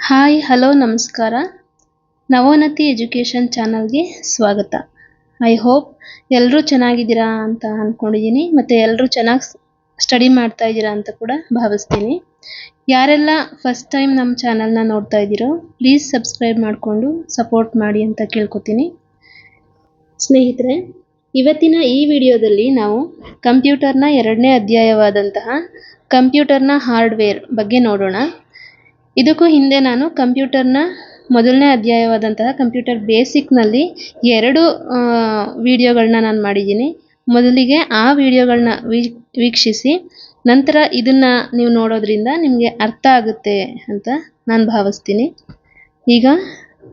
Hi hello ನಮಸ್ಕಾರ. ನವೋನ್ನತಿ education ಚಾನಲ್ಗೆ ಸ್ವಾಗತ. ಐ ಹೋಪ್ ಎಲ್ಲರೂ ಚೆನ್ನಾಗಿದ್ದೀರಾ ಅಂತ ಅಂದ್ಕೊಂಡಿದ್ದೀನಿ, ಮತ್ತು ಎಲ್ಲರೂ ಚೆನ್ನಾಗಿ ಸ್ಟಡಿ ಮಾಡ್ತಾ ಇದ್ದೀರಾ ಅಂತ ಕೂಡ ಭಾವಿಸ್ತೀನಿ. ಯಾರೆಲ್ಲ ಫಸ್ಟ್ ಟೈಮ್ ನಮ್ಮ ಚಾನಲ್ನ ನೋಡ್ತಾ ಇದ್ದೀರೋ ಪ್ಲೀಸ್ ಸಬ್ಸ್ಕ್ರೈಬ್ ಮಾಡಿಕೊಂಡು ಸಪೋರ್ಟ್ ಮಾಡಿ ಅಂತ ಕೇಳ್ಕೊತೀನಿ. ಸ್ನೇಹಿತರೆ, ಇವತ್ತಿನ ಈ ವಿಡಿಯೋದಲ್ಲಿ ನಾವು ಕಂಪ್ಯೂಟರ್ನ 2ನೇ ಅಧ್ಯಾಯವಾದಂತಹ ಕಂಪ್ಯೂಟರ್ನ ಹಾರ್ಡ್ವೇರ್ ಬಗ್ಗೆ ನೋಡೋಣ. ಇದಕ್ಕೂ ಹಿಂದೆ ನಾನು ಕಂಪ್ಯೂಟರ್ನ 1ನೇ ಅಧ್ಯಾಯವಾದಂತಹ ಕಂಪ್ಯೂಟರ್ ಬೇಸಿಕ್ನಲ್ಲಿ 2 ವಿಡಿಯೋಗಳನ್ನ ನಾನು ಮಾಡಿದ್ದೀನಿ. ಮೊದಲಿಗೆ ಆ ವಿಡಿಯೋಗಳನ್ನ ವೀಕ್ಷಿಸಿ, ನಂತರ ಇದನ್ನು ನೀವು ನೋಡೋದ್ರಿಂದ ನಿಮಗೆ ಅರ್ಥ ಆಗುತ್ತೆ ಅಂತ ನಾನು ಭಾವಿಸ್ತೀನಿ. ಈಗ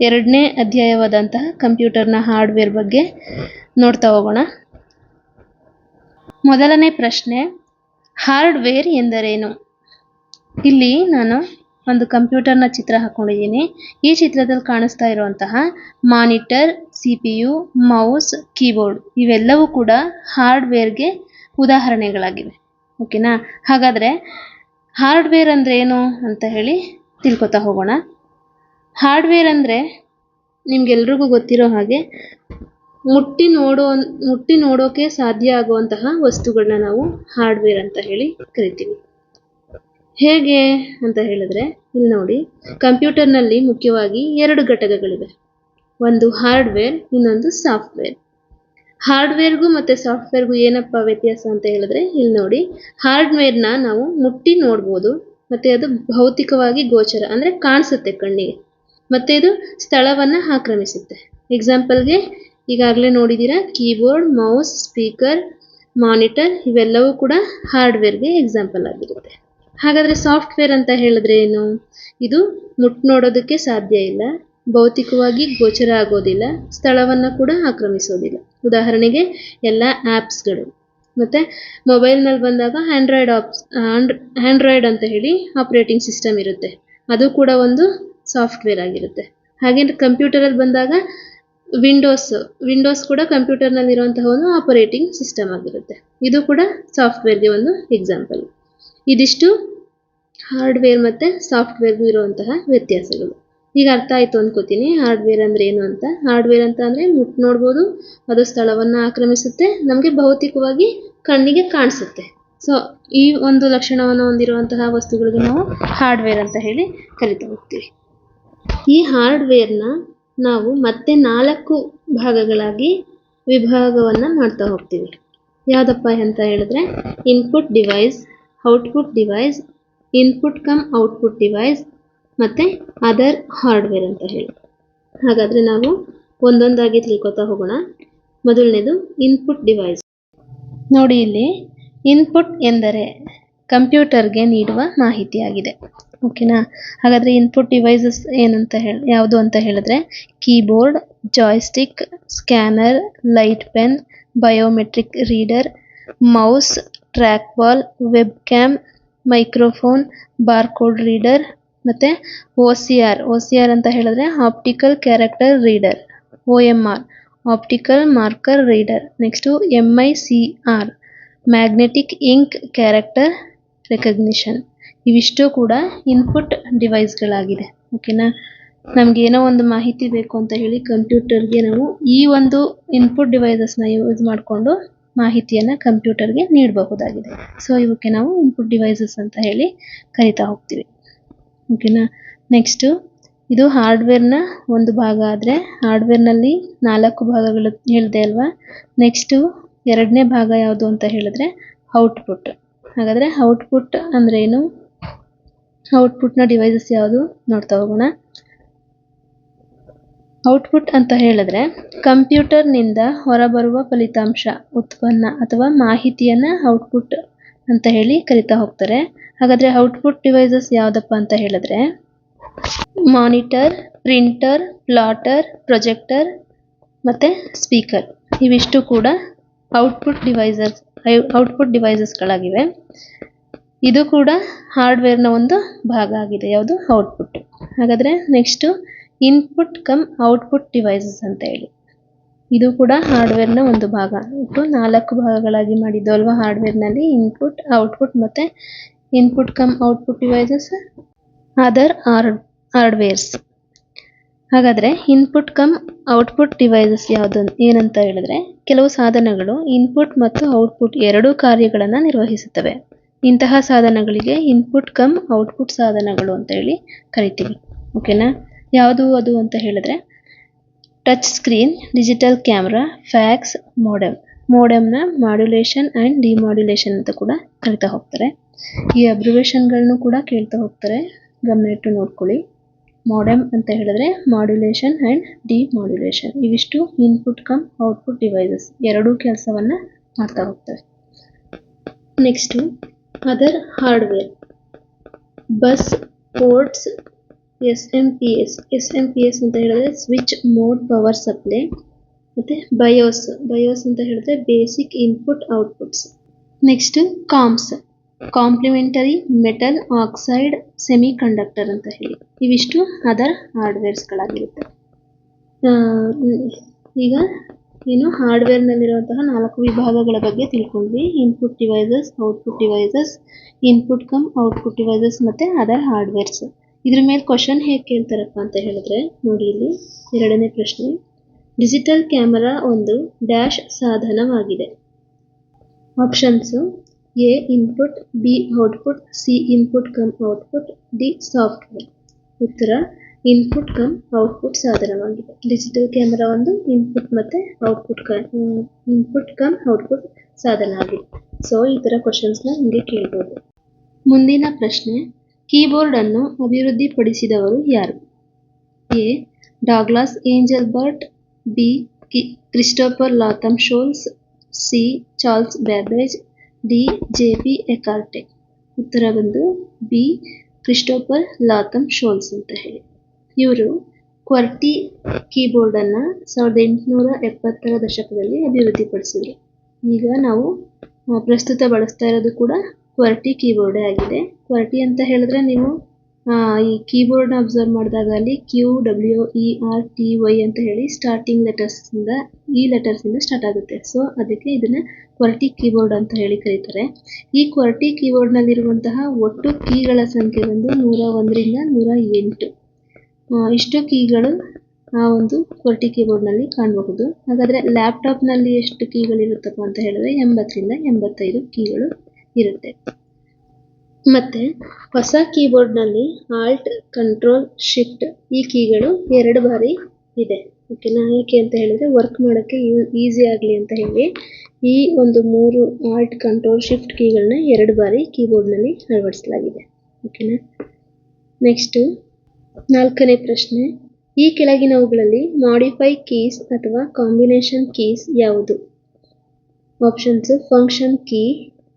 2ನೇ ಅಧ್ಯಾಯವಾದಂತಹ ಕಂಪ್ಯೂಟರ್ನ ಹಾರ್ಡ್ವೇರ್ ಬಗ್ಗೆ ನೋಡ್ತಾ ಹೋಗೋಣ. ಮೊದಲನೇ ಪ್ರಶ್ನೆ, ಹಾರ್ಡ್ವೇರ್ ಎಂದರೇನು? ಇಲ್ಲಿ ನಾನು ಒಂದು ಕಂಪ್ಯೂಟರ್ನ ಚಿತ್ರ ಹಾಕೊಂಡಿದ್ದೀನಿ. ಈ ಚಿತ್ರದಲ್ಲಿ ಕಾಣಿಸ್ತಾ ಇರುವಂತಹ ಮಾನಿಟರ್, CPU, ಮೌಸ್, ಕೀಬೋರ್ಡ್ ಇವೆಲ್ಲವೂ ಕೂಡ ಹಾರ್ಡ್ವೇರ್ಗೆ ಉದಾಹರಣೆಗಳಾಗಿವೆ. ಓಕೆನಾ? ಹಾಗಾದರೆ ಹಾರ್ಡ್ವೇರ್ ಅಂದರೆ ಏನು ಅಂತ ಹೇಳಿ ತಿಳ್ಕೊತಾ ಹೋಗೋಣ. ಹಾರ್ಡ್ವೇರ್ ಅಂದರೆ ನಿಮ್ಗೆಲ್ರಿಗೂ ಗೊತ್ತಿರೋ ಹಾಗೆ ಮುಟ್ಟಿ ನೋಡೋಕೆ ಸಾಧ್ಯ ಆಗುವಂತಹ ವಸ್ತುಗಳನ್ನ ನಾವು ಹಾರ್ಡ್ವೇರ್ ಅಂತ ಹೇಳಿ ಕರಿತೀವಿ. ಹೇಗೆ ಅಂತ ಹೇಳಿದ್ರೆ, ಇಲ್ಲಿ ನೋಡಿ, ಕಂಪ್ಯೂಟರ್ನಲ್ಲಿ ಮುಖ್ಯವಾಗಿ 2 ಘಟಕಗಳಿವೆ. ಒಂದು ಹಾರ್ಡ್ವೇರ್, ಇನ್ನೊಂದು ಸಾಫ್ಟ್ವೇರ್. ಹಾರ್ಡ್ವೇರ್ಗೂ ಮತ್ತು ಸಾಫ್ಟ್ವೇರ್ಗೂ ಏನಪ್ಪ ವ್ಯತ್ಯಾಸ ಅಂತ ಹೇಳಿದ್ರೆ, ಇಲ್ಲಿ ನೋಡಿ, ಹಾರ್ಡ್ವೇರ್ನ ನಾವು ಮುಟ್ಟಿ ನೋಡ್ಬೋದು, ಮತ್ತು ಅದು ಭೌತಿಕವಾಗಿ ಗೋಚರ ಅಂದರೆ ಕಾಣಿಸುತ್ತೆ ಕಣ್ಣಿಗೆ, ಮತ್ತು ಇದು ಸ್ಥಳವನ್ನು ಆಕ್ರಮಿಸುತ್ತೆ. ಎಕ್ಸಾಂಪಲ್ಗೆ ಈಗಾಗಲೇ ನೋಡಿದ್ದೀರಾ, ಕೀಬೋರ್ಡ್, ಮೌಸ್, ಸ್ಪೀಕರ್, ಮಾನಿಟರ್ ಇವೆಲ್ಲವೂ ಕೂಡ ಹಾರ್ಡ್ವೇರ್ಗೆ ಎಕ್ಸಾಂಪಲ್ ಆಗಿರುತ್ತೆ. ಹಾಗಾದರೆ ಸಾಫ್ಟ್ವೇರ್ ಅಂತ ಹೇಳಿದ್ರೆ ಏನು? ಇದು ನೋಡೋದಕ್ಕೆ ಸಾಧ್ಯ ಇಲ್ಲ, ಭೌತಿಕವಾಗಿ ಗೋಚರ ಆಗೋದಿಲ್ಲ, ಸ್ಥಳವನ್ನು ಕೂಡ ಆಕ್ರಮಿಸೋದಿಲ್ಲ. ಉದಾಹರಣೆಗೆ ಎಲ್ಲ ಆ್ಯಪ್ಸ್ಗಳು. ಮತ್ತು ಮೊಬೈಲ್ನಲ್ಲಿ ಬಂದಾಗ ಆ್ಯಂಡ್ರಾಯ್ಡ್ ಅಂತ ಹೇಳಿ ಆಪ್ರೇಟಿಂಗ್ ಸಿಸ್ಟಮ್ ಇರುತ್ತೆ, ಅದು ಕೂಡ ಒಂದು ಸಾಫ್ಟ್ವೇರ್ ಆಗಿರುತ್ತೆ. ಹಾಗೆ ಕಂಪ್ಯೂಟರಲ್ಲಿ ಬಂದಾಗ ವಿಂಡೋಸ್ ಕೂಡ ಕಂಪ್ಯೂಟರ್ನಲ್ಲಿರುವಂತಹ ಒಂದು ಆಪರೇಟಿಂಗ್ ಸಿಸ್ಟಮ್ ಆಗಿರುತ್ತೆ, ಇದು ಕೂಡ ಸಾಫ್ಟ್ವೇರ್ಗೆ ಒಂದು ಎಕ್ಸಾಂಪಲ್. ಇದಿಷ್ಟು ಹಾರ್ಡ್ವೇರ್ ಮತ್ತು ಸಾಫ್ಟ್ವೇರ್ಗೂ ಇರುವಂತಹ ವ್ಯತ್ಯಾಸಗಳು. ಈಗ ಅರ್ಥ ಆಯಿತು ಅಂದ್ಕೋತೀನಿ ಹಾರ್ಡ್ವೇರ್ ಅಂದರೆ ಏನು ಅಂತ. ಹಾರ್ಡ್ವೇರ್ ಅಂತ ಅಂದರೆ ನೋಡ್ಬೋದು, ಅದು ಸ್ಥಳವನ್ನು ಆಕ್ರಮಿಸುತ್ತೆ, ನಮಗೆ ಭೌತಿಕವಾಗಿ ಕಣ್ಣಿಗೆ ಕಾಣಿಸುತ್ತೆ. ಸೊ ಈ ಒಂದು ಲಕ್ಷಣವನ್ನು ಹೊಂದಿರುವಂತಹ ವಸ್ತುಗಳಿಗೆ ನಾವು ಹಾರ್ಡ್ವೇರ್ ಅಂತ ಹೇಳಿ ಕರಿತಾ ಹೋಗ್ತೀವಿ. ಈ ಹಾರ್ಡ್ವೇರ್ನ ನಾವು ಮತ್ತೆ 4 ಭಾಗಗಳಾಗಿ ವಿಭಾಗವನ್ನು ಮಾಡ್ತಾ ಹೋಗ್ತೀವಿ. ಯಾವುದಪ್ಪ ಅಂತ ಹೇಳಿದ್ರೆ, input device, output device, input cum output device, ಮತ್ತು ಅದರ್ ಹಾರ್ಡ್ವೇರ್ ಅಂತ ಹೇಳಿ. ಹಾಗಾದರೆ ನಾವು ಒಂದೊಂದಾಗಿ ತಿಳ್ಕೊತಾ ಹೋಗೋಣ. ಮೊದಲನೇದು ಇನ್ಪುಟ್ ಡಿವೈಸ್. ನೋಡಿ, ಇಲ್ಲಿ ಇನ್ಪುಟ್ ಎಂದರೆ ಕಂಪ್ಯೂಟರ್ಗೆ ನೀಡುವ ಮಾಹಿತಿಯಾಗಿದೆ. ಓಕೆನಾ? ಹಾಗಾದರೆ ಇನ್ಪುಟ್ ಡಿವೈಸಸ್ ಯಾವುದು ಅಂತ ಹೇಳಿದ್ರೆ, keyboard, joystick, scanner, light pen, biometric reader, mouse, trackball, webcam, microphone, barcode reader, ಮತ್ತು OCR ಅಂತ ಹೇಳಿದ್ರೆ optical character reader, OMR optical marker reader, next MICR magnetic ink character recognition. ಇವಿಷ್ಟು ಕೂಡ input ಡಿವೈಸ್ಗಳಾಗಿದೆ. ಓಕೆನಾ? ನಮಗೇನೋ ಒಂದು ಮಾಹಿತಿ ಬೇಕು ಅಂತ ಹೇಳಿ ಕಂಪ್ಯೂಟರ್ಗೆ ನಾವು ಈ ಒಂದು ಇನ್ಪುಟ್ ಡಿವೈಸಸ್ನ ಯೂಸ್ ಮಾಡಿಕೊಂಡು ಮಾಹಿತಿಯನ್ನು ಕಂಪ್ಯೂಟರ್ಗೆ ನೀಡಬಹುದಾಗಿದೆ. ಸೊ ಇವಕ್ಕೆ ನಾವು ಇನ್ಪುಟ್ ಡಿವೈಸಸ್ ಅಂತ ಹೇಳಿ ಕರಿತಾ ಹೋಗ್ತೀವಿ. ಓಕೆನಾ? ನೆಕ್ಸ್ಟು ಇದು ಹಾರ್ಡ್ವೇರ್ನ ಒಂದು ಭಾಗ ಆದರೆ, ಹಾರ್ಡ್ವೇರ್ನಲ್ಲಿ 4 ಭಾಗಗಳು ಹೇಳಿದೆ ಅಲ್ವಾ. ನೆಕ್ಸ್ಟು 2ನೇ ಭಾಗ ಯಾವುದು ಅಂತ ಹೇಳಿದ್ರೆ ಔಟ್ಪುಟ್. ಹಾಗಾದರೆ ಔಟ್ಪುಟ್ ಅಂದರೆ ಏನು? ಔಟ್ಪುಟ್ನ ಡಿವೈಸಸ್ ಯಾವುದು ನೋಡ್ತಾ ಹೋಗೋಣ. ಔಟ್ಪುಟ್ ಅಂತ ಹೇಳಿದ್ರೆ ಕಂಪ್ಯೂಟರ್ನಿಂದ ಹೊರಬರುವ ಫಲಿತಾಂಶ, ಉತ್ಪನ್ನ ಅಥವಾ ಮಾಹಿತಿಯನ್ನು ಔಟ್ಪುಟ್ ಅಂತ ಹೇಳಿ ಕರಿತಾ ಹೋಗ್ತಾರೆ. ಹಾಗಾದರೆ ಔಟ್ಪುಟ್ ಡಿವೈಸಸ್ ಯಾವುದಪ್ಪ ಅಂತ ಹೇಳಿದ್ರೆ ಮಾನಿಟರ್, ಪ್ರಿಂಟರ್, ಪ್ಲಾಟರ್, ಪ್ರೊಜೆಕ್ಟರ್ ಮತ್ತು ಸ್ಪೀಕರ್ ಇವಿಷ್ಟು ಕೂಡ ಔಟ್ಪುಟ್ ಡಿವೈಸಸ್ಗಳಾಗಿವೆ. ಇದು ಕೂಡ ಹಾರ್ಡ್ವೇರ್ನ ಒಂದು ಭಾಗ ಆಗಿದೆ. ಯಾವುದು? ಔಟ್ಪುಟ್. ಹಾಗಾದರೆ next input cum output devices ಅಂತ ಹೇಳಿ, ಇದು ಕೂಡ ಹಾರ್ಡ್ವೇರ್ನ ಒಂದು ಭಾಗ. ಒಟ್ಟು 4 ಭಾಗಗಳಾಗಿ ಮಾಡಿದ್ದು ಅಲ್ವಾ ಹಾರ್ಡ್ವೇರ್ನಲ್ಲಿ, ಇನ್ಪುಟ್, ಔಟ್ಪುಟ್ ಮತ್ತು input cum output devices, other hardwares. ಹಾಗಾದರೆ ಇನ್ಪುಟ್ ಕಮ್ ಔಟ್ಪುಟ್ ಡಿವೈಸಸ್ ಯಾವುದು ಏನಂತ ಹೇಳಿದ್ರೆ, ಕೆಲವು ಸಾಧನಗಳು ಇನ್ಪುಟ್ ಮತ್ತು ಔಟ್ಪುಟ್ ಎರಡೂ ಕಾರ್ಯಗಳನ್ನು ನಿರ್ವಹಿಸುತ್ತವೆ. ಇಂತಹ ಸಾಧನಗಳಿಗೆ ಇನ್ಪುಟ್ ಕಮ್ ಔಟ್ಪುಟ್ ಸಾಧನಗಳು ಅಂತ ಹೇಳಿ ಕರಿತೀವಿ. ಓಕೆನಾ? ಯಾವುದು ಅದು ಅಂತ ಹೇಳಿದ್ರೆ touch screen, digital camera, fax, ಮೋಡೆಮ್ನ ಮಾಡ್ಯುಲೇಷನ್ ಆ್ಯಂಡ್ ಡಿಮಾಡ್ಯುಲೇಷನ್ ಅಂತ ಕೂಡ ಕರಿತಾ ಹೋಗ್ತಾರೆ. ಈ ಅಬ್ರಿವೇಷನ್ಗಳನ್ನು ಕೂಡ ಕೇಳ್ತಾ ಹೋಗ್ತಾರೆ, ಗಮನ ಇಟ್ಟು ನೋಡ್ಕೊಳ್ಳಿ. ಮೋಡೆಮ್ ಅಂತ ಹೇಳಿದ್ರೆ ಮಾಡ್ಯುಲೇಷನ್ ಆ್ಯಂಡ್ ಡಿಮಾಡ್ಯುಲೇಷನ್. ಇವಿಷ್ಟು ಇನ್ಪುಟ್ ಕಮ್ ಔಟ್ಪುಟ್ ಡಿವೈಸಸ್ ಎರಡೂ ಕೆಲಸವನ್ನು ಮಾಡ್ತಾ ಹೋಗ್ತವೆ. Next other hardware, bus, ports, SMPS ಅಂತ ಹೇಳಿದ್ರೆ ಸ್ವಿಚ್ ಮೋಡ್ ಪವರ್ ಸಪ್ಲೈ, ಮತ್ತು ಬಯೋಸ್ ಅಂತ ಹೇಳಿದ್ರೆ basic input outputs. Next complementary metal oxide semiconductor ಅಂತ ಹೇಳಿ ಇವಿಷ್ಟು ಅದರ್ ಹಾರ್ಡ್ವೇರ್ಸ್ಗಳಾಗಿರುತ್ತೆ. ಈಗ ಏನು ಹಾರ್ಡ್ವೇರ್ನಲ್ಲಿರುವಂತಹ 4 ವಿಭಾಗಗಳ ಬಗ್ಗೆ ತಿಳ್ಕೊಂಡ್ವಿ. Input devices, output devices, input cum output devices ಮತ್ತು ಅದರ್ ಹಾರ್ಡ್ವೇರ್ಸ್. ಇದ್ರ ಮೇಲೆ ಕ್ವಶನ್ ಹೇಗೆ ಕೇಳ್ತಾರಪ್ಪ ಅಂತ ಹೇಳಿದ್ರೆ ನೋಡಿ, ಇಲ್ಲಿ 2ನೇ ಪ್ರಶ್ನೆ. ಡಿಜಿಟಲ್ ಕ್ಯಾಮರಾ ಒಂದು ಡ್ಯಾಶ್ ಸಾಧನವಾಗಿದೆ. Options: A input, B output, C input cum output, D software. ಉತ್ತರ ಇನ್ಪುಟ್ ಕಮ್ ಔಟ್ಪುಟ್ ಸಾಧನವಾಗಿದೆ. ಡಿಜಿಟಲ್ ಕ್ಯಾಮರಾ ಒಂದು ಇನ್ಪುಟ್ ಮತ್ತು ಇನ್ಪುಟ್ ಕಮ್ ಔಟ್ಪುಟ್ ಸಾಧನ ಆಗಿದೆ. ಸೊ ಈ ಥರ ಕ್ವಶನ್ಸ್ನ ಹಿಂಗೆ ಕೇಳ್ಬೋದು. ಮುಂದಿನ ಪ್ರಶ್ನೆ, ಕೀಬೋರ್ಡ್ ಅನ್ನು ಅಭಿವೃದ್ಧಿಪಡಿಸಿದವರು ಯಾರು? A Douglas Engelbart, B Christopher Latham Sholes, C Charles Babbage, D J P. Eckert. ಉತ್ತರ ಬಂದು ಬಿ ಕ್ರಿಸ್ಟೋಫರ್ ಲಾಥಮ್ ಶೋಲ್ಸ್ ಅಂತ ಹೇಳಿ. ಇವರು ಕ್ವರ್ಟಿ ಕೀಬೋರ್ಡನ್ನು 1870ರ ದಶಕದಲ್ಲಿ ಅಭಿವೃದ್ಧಿಪಡಿಸಿದ್ರು. ಈಗ ನಾವು ಪ್ರಸ್ತುತ ಬಳಸ್ತಾ ಇರೋದು ಕೂಡ ಕ್ವರ್ಟಿ ಕೀಬೋರ್ಡೇ ಆಗಿದೆ. ಕ್ವರ್ಟಿ ಅಂತ ಹೇಳಿದ್ರೆ ನೀವು ಈ ಕೀಬೋರ್ಡ್ನ ಅಬ್ಸರ್ವ್ ಮಾಡಿದಾಗ ಅಲ್ಲಿ QWERTY ಅಂತ ಹೇಳಿ ಸ್ಟಾರ್ಟಿಂಗ್ ಲೆಟರ್ಸಿಂದ ಈ ಲೆಟರ್ಸಿಂದ ಸ್ಟಾರ್ಟ್ ಆಗುತ್ತೆ. ಸೊ ಅದಕ್ಕೆ ಇದನ್ನು ಕ್ವರ್ಟಿ ಕೀಬೋರ್ಡ್ ಅಂತ ಹೇಳಿ ಕರೀತಾರೆ. ಈ ಕ್ವರ್ಟಿ ಕೀಬೋರ್ಡ್ನಲ್ಲಿರುವಂತಹ ಒಟ್ಟು ಕೀಗಳ ಸಂಖ್ಯೆ ಬಂದು 101ರಿಂದ 108. ಇಷ್ಟು ಕೀಗಳು ಆ ಒಂದು ಕ್ವರ್ಟಿ ಕೀಬೋರ್ಡ್ನಲ್ಲಿ ಕಾಣಬಹುದು. ಹಾಗಾದರೆ ಲ್ಯಾಪ್ಟಾಪ್ನಲ್ಲಿ ಎಷ್ಟು ಕೀಗಳಿರುತ್ತಪ್ಪ ಅಂತ ಹೇಳಿದ್ರೆ 80ರಿಂದ 85 ಕೀಗಳು ಇರುತ್ತೆ. ಮತ್ತು ಹೊಸ ಕೀಬೋರ್ಡ್ನಲ್ಲಿ ಆಲ್ಟ್, ಕಂಟ್ರೋಲ್, ಶಿಫ್ಟ್ ಈ ಕೀಗಳು 2 ಬಾರಿ ಇದೆ. ಓಕೆನಾ? ಏಕೆ ಅಂತ ಹೇಳಿದ್ರೆ ವರ್ಕ್ ಮಾಡೋಕ್ಕೆ ಈಸಿ ಆಗಲಿ ಅಂತ ಹೇಳಿ ಈ ಒಂದು 3 ಆಲ್ಟ್, ಕಂಟ್ರೋಲ್, ಶಿಫ್ಟ್ ಕೀಗಳನ್ನ 2 ಬಾರಿ ಕೀಬೋರ್ಡ್ನಲ್ಲಿ ಅಳವಡಿಸಲಾಗಿದೆ. ಓಕೆನಾ? ನೆಕ್ಸ್ಟು 4ನೇ ಪ್ರಶ್ನೆ, ಈ ಕೆಳಗಿನವುಗಳಲ್ಲಿ ಮಾಡಿಫೈ ಕೀಸ್ ಅಥವಾ ಕಾಂಬಿನೇಷನ್ ಕೀಸ್ ಯಾವುದು? Options: function key,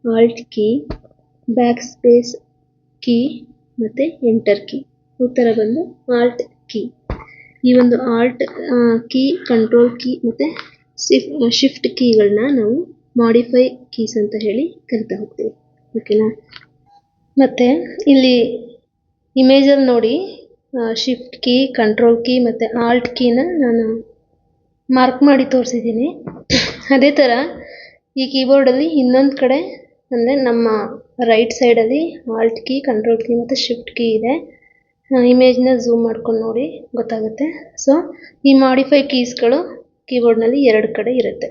alt key, backspace key ಮತ್ತು ಎಂಟರ್ ಕೀ. ಉತ್ತರ ಬಂದು ಆಲ್ಟ್ ಕೀ. ಈ ಒಂದು ಆಲ್ಟ್ ಕೀ, ಕಂಟ್ರೋಲ್ ಕೀ ಮತ್ತು ಶಿಫ್ಟ್ ಕೀಗಳನ್ನ ನಾವು ಮಾಡಿಫೈ ಕೀಸ್ ಅಂತ ಹೇಳಿ ಕರಿತಾ ಹೋಗ್ತೀವಿ. ಓಕೆನಾ? ಮತ್ತು ಇಲ್ಲಿ ಇಮೇಜಲ್ಲಿ ನೋಡಿ ಶಿಫ್ಟ್ ಕೀ, ಕಂಟ್ರೋಲ್ ಕೀ ಮತ್ತು ಆಲ್ಟ್ ಕೀನ ನಾನು ಮಾರ್ಕ್ ಮಾಡಿ ತೋರಿಸಿದ್ದೀನಿ. ಅದೇ ಥರ ಈ ಕೀಬೋರ್ಡಲ್ಲಿ ಇನ್ನೊಂದು ಕಡೆ ಅಂದರೆ ನಮ್ಮ ರೈಟ್ ಸೈಡಲ್ಲಿ ಆಲ್ಟ್ ಕೀ, ಕಂಟ್ರೋಲ್ ಕೀ ಮತ್ತು ಶಿಫ್ಟ್ ಕೀ ಇದೆ. ಇಮೇಜ್ನ ಝೂಮ್ ಮಾಡ್ಕೊಂಡು ನೋಡಿ ಗೊತ್ತಾಗುತ್ತೆ. ಸೊ ಈ ಮಾಡಿಫೈ ಕೀಸ್ಗಳು ಕೀಬೋರ್ಡ್ನಲ್ಲಿ 2 ಕಡೆ ಇರುತ್ತೆ.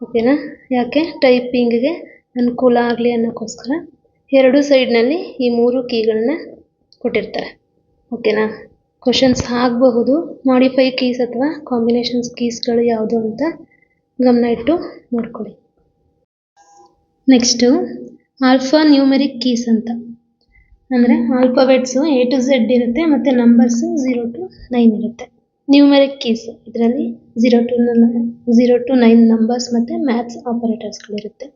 ಓಕೆನಾ? ಯಾಕೆ? ಟೈಪಿಂಗ್ಗೆ ಅನುಕೂಲ ಆಗಲಿ ಅನ್ನೋಕ್ಕೋಸ್ಕರ 2 ಸೈಡ್ನಲ್ಲಿ ಈ 3 ಕೀಗಳನ್ನ ಕೊಟ್ಟಿರ್ತಾರೆ. ಓಕೆನಾ? ಕ್ವಶನ್ಸ್ ಆಗಬಹುದು ಮಾಡಿಫೈ ಕೀಸ್ ಅಥವಾ ಕಾಂಬಿನೇಷನ್ಸ್ ಕೀಸ್ಗಳು ಯಾವುದು ಅಂತ ಗಮನ ಇಟ್ಟು ನೋಡ್ಕೊಳ್ಳಿ. ನೆಕ್ಸ್ಟು ಆಲ್ಫಾ ನ್ಯೂಮೆರಿಕ್ ಕೀಸ್ ಅಂತ ಅಂದರೆ ಆಲ್ಫಾಬೆಟ್ಸು A to Z ಇರುತ್ತೆ ಮತ್ತು ನಂಬರ್ಸು 0 to 9 ಇರುತ್ತೆ. ನ್ಯೂಮೆರಿಕ್ ಕೀಸ್ ಇದರಲ್ಲಿ 0 to 9 ನಂಬರ್ಸ್ ಮತ್ತು ಮ್ಯಾಥ್ಸ್ ಆಪರೇಟರ್ಸ್ಗಳಿರುತ್ತೆ.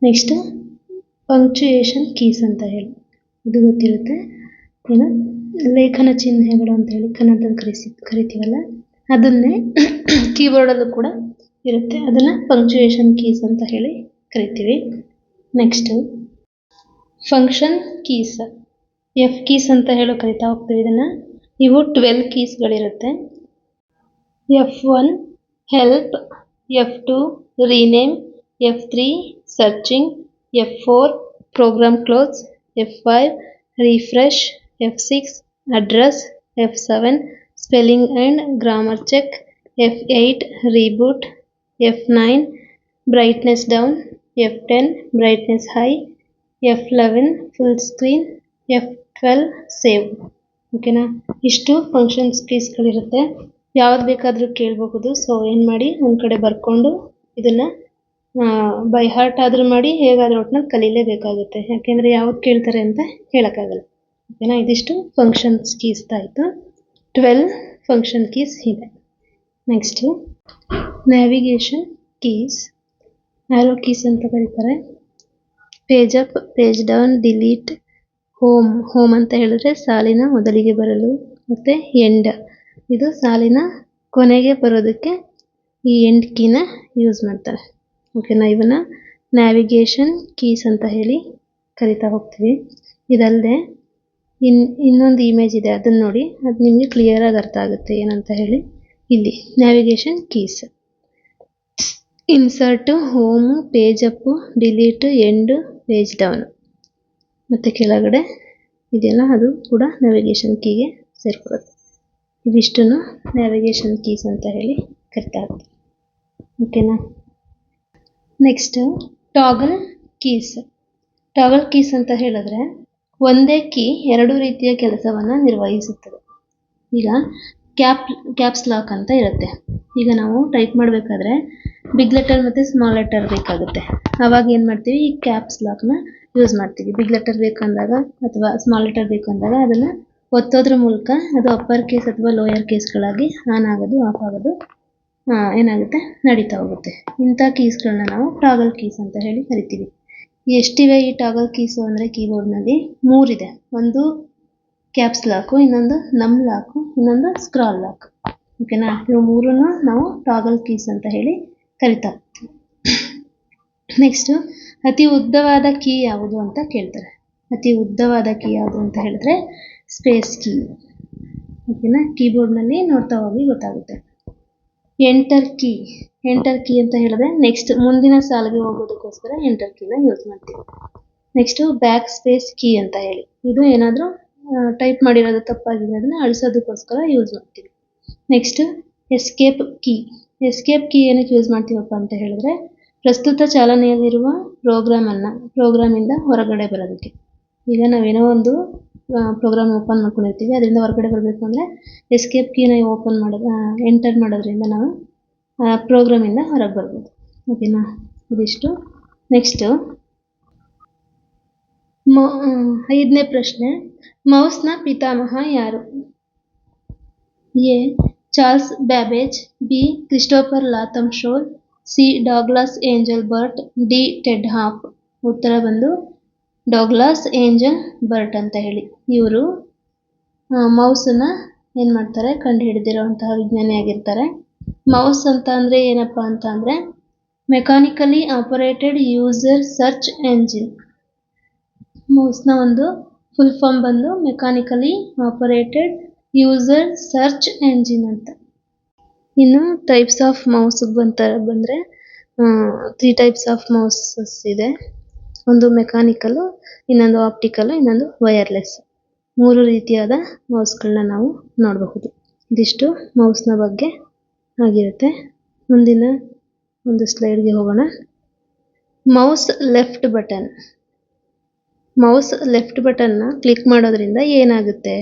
ನೆಕ್ಸ್ಟು ಪಂಕ್ಚುಯೇಷನ್ ಕೀಸ್ ಅಂತ ಹೇಳಿ ಇದು ಗೊತ್ತಿರುತ್ತೆ. ಏನು ಲೇಖನ ಚಿಹ್ನೆಗಳು ಅಂತ ಹೇಳಿ ಕನ್ನಡದಲ್ಲಿ ಕರಿತೀವಲ್ಲ, ಅದನ್ನೇ ಕೀಬೋರ್ಡಲ್ಲೂ ಕೂಡ ಇರುತ್ತೆ. ಅದನ್ನು ಪಂಕ್ಚುಯೇಷನ್ ಕೀಸ್ ಅಂತ ಹೇಳಿ ಕರಿತೀವಿ. Next function keys, F keys ಅಂತ ಹೇಳಿ ಕರಿತಾ ಹೋಗ್ತೀವಿ ಇದನ್ನು. ಇವು 12 ಕೀಸ್ಗಳಿರುತ್ತೆ. F1 help, F2 rename, F3 searching, F4 program close, F5 refresh, F6 address, F7 spelling and grammar check, F8 reboot, F9 brightness down, F10 brightness high, F11 full screen, F12 save. ಓಕೆನಾ, ಇಷ್ಟು functions ಕೀಸ್ಗಳಿರುತ್ತೆ. ಯಾವ್ದು ಬೇಕಾದರೂ ಕೇಳಬಹುದು. So ಏನು ಮಾಡಿ ಒಂದು ಕಡೆ ಬರ್ಕೊಂಡು ಇದನ್ನು ಬೈ ಹಾರ್ಟ್ ಆದರೂ ಮಾಡಿ ಹೇಗಾದರೂ ಒಟ್ಟಿನಲ್ಲಿ ಕಲೀಲೇಬೇಕಾಗುತ್ತೆ. ಯಾಕೆಂದರೆ ಯಾವ್ದು ಕೇಳ್ತಾರೆ ಅಂತ ಹೇಳೋಕ್ಕಾಗಲ್ಲ. ಓಕೆನಾ, ಇದಿಷ್ಟು ಫಂಕ್ಷನ್ಸ್ ಕೀಸ್ ಆಯಿತು. 12 ಫಂಕ್ಷನ್ ಕೀಸ್ ಇದೆ. ನೆಕ್ಸ್ಟು ನ್ಯಾವಿಗೇಷನ್ ಕೀಸ್, ಆರೋ ಕೀಸ್ ಅಂತ ಕರೀತಾರೆ. Page up, page down, delete, home ಅಂತ ಹೇಳಿದ್ರೆ ಸಾಲಿನ ಮೊದಲಿಗೆ ಬರಲು, ಮತ್ತು ಎಂಡ್ ಇದು ಸಾಲಿನ ಕೊನೆಗೆ ಬರೋದಕ್ಕೆ ಈ ಎಂಡ್ ಕೀನ ಯೂಸ್ ಮಾಡ್ತಾರೆ. ಓಕೆನಾ, ಇವನ್ನ ನ್ಯಾವಿಗೇಷನ್ ಕೀಸ್ ಅಂತ ಹೇಳಿ ಕರಿತಾ ಹೋಗ್ತೀವಿ. ಇದಲ್ಲದೆ ಇನ್ನೊಂದು ಇಮೇಜ್ ಇದೆ, ಅದನ್ನು ನೋಡಿ, ಅದು ನಿಮಗೆ ಕ್ಲಿಯರಾಗಿ ಅರ್ಥ ಆಗುತ್ತೆ ಏನಂತ ಹೇಳಿ. ಇಲ್ಲಿ navigation keys insert, home, page Appu, delete, end, page down ಮತ್ತು ಕೆಳಗಡೆ ಇದೆಯಲ್ಲ ಅದು ಕೂಡ ನ್ಯಾವಿಗೇಷನ್ ಕೀಗೆ ಸೇರ್ಕೊಳ್ಳುತ್ತೆ. ಇವಿಷ್ಟನ್ನು ನ್ಯಾವಿಗೇಷನ್ ಕೀಸ್ ಅಂತ ಹೇಳಿ ಕರಿತಾ ಇರ್ತಾರೆ. ಓಕೆನಾ, next toggle keys. Toggle keys ಅಂತ ಹೇಳಿದ್ರೆ ಒಂದೇ ಕೀ ಎರಡು ರೀತಿಯ ಕೆಲಸವನ್ನು ನಿರ್ವಹಿಸುತ್ತದೆ. ಈಗ ಕ್ಯಾಪ್ಸ್ ಲಾಕ್ ಅಂತ ಇರುತ್ತೆ. ಈಗ ನಾವು ಟೈಪ್ ಮಾಡಬೇಕಾದ್ರೆ ಬಿಗ್ ಲೆಟರ್ ಮತ್ತು ಸ್ಮಾಲ್ ಲೆಟರ್ ಬೇಕಾಗುತ್ತೆ. ಆವಾಗ ಏನು ಮಾಡ್ತೀವಿ, ಈ ಕ್ಯಾಪ್ಸ್ ಲಾಕ್ನ ಯೂಸ್ ಮಾಡ್ತೀವಿ. ಬಿಗ್ ಲೆಟರ್ ಬೇಕಂದಾಗ ಅಥವಾ ಸ್ಮಾಲ್ ಲೆಟರ್ ಬೇಕಂದಾಗ ಅದನ್ನು ಒತ್ತೋದ್ರ ಮೂಲಕ ಅದು ಅಪ್ಪರ್ ಕೇಸ್ ಅಥವಾ ಲೋಯರ್ ಕೇಸ್ಗಳಾಗಿ ಆನ್ ಆಗೋದು, ಆಫ್ ಆಗೋದು ಏನಾಗುತ್ತೆ, ನಡೀತಾ ಹೋಗುತ್ತೆ. ಇಂಥ ಕೀಸ್ಗಳನ್ನ ನಾವು ಟಾಗಲ್ ಕೀಸ್ ಅಂತ ಹೇಳಿ ಕರಿತೀವಿ. ಎಷ್ಟಿವೆ ಈ ಟಾಗಲ್ ಕೀಸು ಅಂದರೆ ಕೀಬೋರ್ಡ್ನಲ್ಲಿ 3 ಇದೆ. ಒಂದು ಕ್ಯಾಪ್ಸ್ ಲಾಕು, ಇನ್ನೊಂದು ನಮ್ ಲಾಕು, ಇನ್ನೊಂದು ಸ್ಕ್ರಾಲ್ ಲಾಕ್. ಓಕೆನಾ, ಇವು ಮೂರನ್ನು ನಾವು ಟಾಗಲ್ ಕೀಸ್ ಅಂತ ಹೇಳಿ ಕರಿತಾ ಹೋಗ್ತೀವಿ. ನೆಕ್ಸ್ಟು ಅತಿ ಉದ್ದವಾದ ಕೀ ಯಾವುದು ಅಂತ ಕೇಳ್ತಾರೆ. ಅತಿ ಉದ್ದವಾದ ಕೀ ಯಾವುದು ಅಂತ ಹೇಳಿದ್ರೆ ಸ್ಪೇಸ್ ಕೀ. ಓಕೆನಾ, ಕೀಬೋರ್ಡ್ನಲ್ಲಿ ನೋಡ್ತಾ ಹೋಗಿ ಗೊತ್ತಾಗುತ್ತೆ. ಎಂಟರ್ ಕೀ ಅಂತ ಹೇಳಿದ್ರೆ ನೆಕ್ಸ್ಟ್ ಮುಂದಿನ ಸಾಲಿಗೆ ಹೋಗೋದಕ್ಕೋಸ್ಕರ ಎಂಟರ್ ಕೀನ ಯೂಸ್ ಮಾಡ್ತೀವಿ. ನೆಕ್ಸ್ಟು ಬ್ಯಾಕ್ ಸ್ಪೇಸ್ ಕೀ ಅಂತ ಹೇಳಿ, ಇದು ಏನಾದರೂ ಟೈಪ್ ಮಾಡಿರೋದು ತಪ್ಪಾಗಿದೆ ಅದನ್ನು ಅಳಿಸೋದಕ್ಕೋಸ್ಕರ ಯೂಸ್ ಮಾಡ್ತೀವಿ. ನೆಕ್ಸ್ಟ್ ಎಸ್ಕೇಪ್ ಕೀ ಏನಕ್ಕೆ ಯೂಸ್ ಮಾಡ್ತೀವಪ್ಪ ಅಂತ ಹೇಳಿದ್ರೆ ಪ್ರಸ್ತುತ ಚಾಲನೆಯಲ್ಲಿರುವ ಪ್ರೋಗ್ರಾಮಿಂದ ಹೊರಗಡೆ ಬರೋದಕ್ಕೆ. ಈಗ ನಾವೇನೋ ಒಂದು ಪ್ರೋಗ್ರಾಮ್ ಓಪನ್ ಮಾಡ್ಕೊಂಡಿರ್ತೀವಿ, ಅದರಿಂದ ಹೊರಗಡೆ ಬರಬೇಕು ಅಂದರೆ ಎಸ್ಕೇಪ್ ಕೀನ ಎಂಟರ್ ಮಾಡೋದ್ರಿಂದ ನಾವು ಪ್ರೋಗ್ರಾಮಿಂದ ಹೊರಗೆ ಬರ್ಬೋದು. ಓಕೆನಾ, ಇದಿಷ್ಟು. ನೆಕ್ಸ್ಟು 5ನೇ ಪ್ರಶ್ನೆ, ಮೌಸ್ನ ಪಿತಾಮಹ ಯಾರು? A Charles Babbage, B Christopher Latham Shole, C Douglas Engelbart, D Ted Hoff. ಉತ್ತರ ಬಂದು ಡಾಗ್ಲಾಸ್ ಏಂಜಲ್ ಬರ್ಟ್ ಅಂತ ಹೇಳಿ. ಇವರು ಮೌಸನ್ನು ಏನು ಮಾಡ್ತಾರೆ, ಕಂಡು ಹಿಡಿದಿರುವಂತಹ ವಿಜ್ಞಾನಿಯಾಗಿರ್ತಾರೆ. ಮೌಸ್ ಅಂತ ಅಂದರೆ ಏನಪ್ಪ ಅಂತ ಅಂದರೆ mechanically operated user search engine. ಮೌಸ್ನ ಒಂದು ಫುಲ್ ಫಾರ್ಮ್ ಬಂದು mechanically operated user search engine ಅಂತ. ಇನ್ನು ಟೈಪ್ಸ್ ಆಫ್ ಮೌಸ್ ಬಂದರೆ 3 ಟೈಪ್ಸ್ ಆಫ್ ಮೌಸಸ್ ಇದೆ. ಒಂದು ಮೆಕ್ಯಾನಿಕಲು, ಇನ್ನೊಂದು ಆಪ್ಟಿಕಲು, ಇನ್ನೊಂದು ವೈರ್ಲೆಸ್. 3 ರೀತಿಯಾದ ಮೌಸ್ಗಳನ್ನ ನಾವು ನೋಡಬಹುದು. ಇದಿಷ್ಟು ಮೌಸ್ನ ಬಗ್ಗೆ ಆಗಿರುತ್ತೆ. ಮುಂದಿನ ಒಂದು ಸ್ಲೈಡ್ಗೆ ಹೋಗೋಣ. ಮೌಸ್ ಲೆಫ್ಟ್ ಬಟನ್ನ ಕ್ಲಿಕ್ ಮಾಡೋದ್ರಿಂದ ಏನಾಗುತ್ತೆ,